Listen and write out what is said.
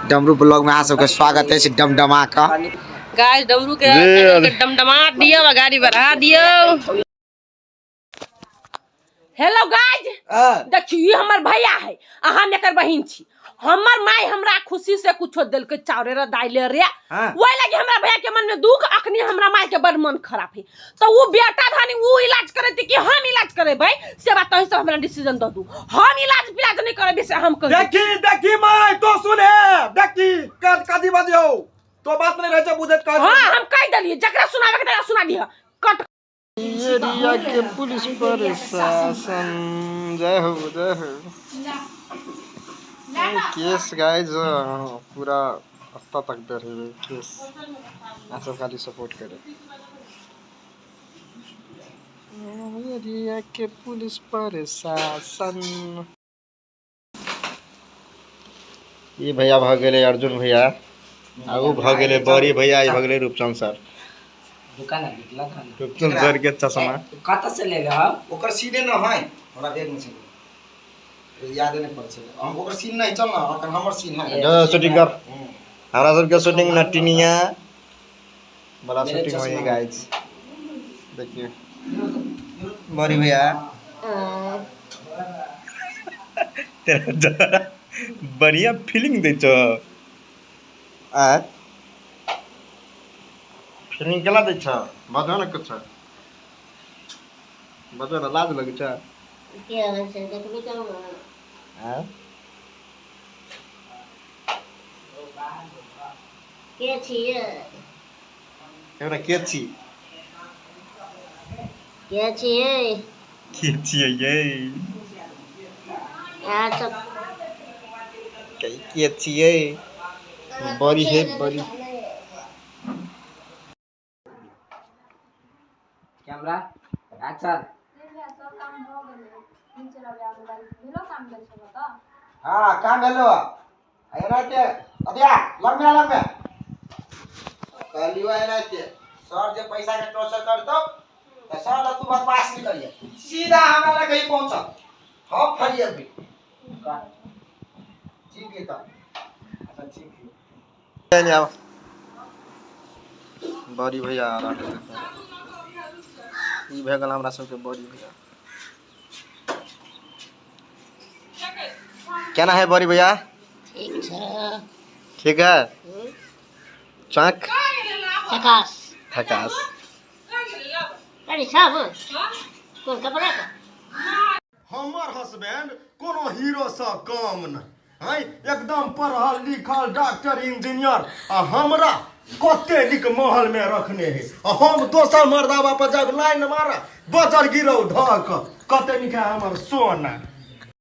डमरू ब्लॉग में अहाँ सबके स्वागत है डमडमा का। गाइस डमरू के डमडमा दियो गाड़ी बढ़ा दियो। हेलो गाइस देखिए हमर भैया है अहाँ नेकर बहिन छी। हमर माई हमरा खुशी से कुछो दिल के चावरे रे दाइले रे ओइ लगे हमरा भैया के मन में दुख अखनी हमरा माई के बड़ मन खराब है तो वो बेटा धानी वो इलाज करे थी कि हम इलाज करे भाई से बात तही से हमरा डिसीजन द दू। हम इलाज नहीं करे से हम कर देखी माई तो सुने देखी कदी बजियो तो बात नहीं रह जा बुझत कर। हां हम कह दलिए जकरा सुनावे के सुना दिया कट एरिया के पुलिस प्रशासन जय हो केस गाइस पूरा हफ्ता तक दे रही है केस आप सब खाली सपोर्ट करें। एरिया के पुलिस प्रशासन ये भैया भाग गए अर्जुन भैया आगू भाग गए बड़ी भैया भाग गए रूपचंद सर दुकान है निकला था रूपचंद सर के चश्मा कत से ले गया ओकर सीने न है हमरा बैग में छै याद नहीं पड़ छै हम ओकर सीन नहीं चल ना ओकर हमर सीन है जो शूटिंग कर हमरा सब के शूटिंग नटिनिया बड़ा शूटिंग होई गाइस देखिए बड़ी भैया तेरा बढ़िया फीलिंग दे छ आ फीलिंग केला दे छ बता न कुछ बता न लाज लगे छ के से देखबी त हां के छिए एउटा के छी के छिए के छिए ये यार सब के छिए बड़ी है बड़ी कैमरा एक्शन हां काम भेलो एना के अदिया लग में कहलियो एना के सर जे पैसा के ट्रांसफर करतो तो सर तू बकवास नहीं करिए सीधा हमरा लगे पहुंच हम फरिए भी ठीक है त अच्छा ठीक है नहीं आओ बड़ी भैया आ रहा ई भगल हमरा सब के बड़ी भैया क्या है बड़ी भैया ठीक छ ठीक है चक प्रकाश प्रकाश अरे सब कोन कपड़ा का हमर हस्बैंड कोनो हीरो सा काम न है एकदम पढ़ल लिखल डॉक्टर इंजीनियर आ हमरा कते लिख महल में रखने है हम दोसर मर्दावा पर जब लाइन मारा बजर गिरौ धक कते निका हमर सोना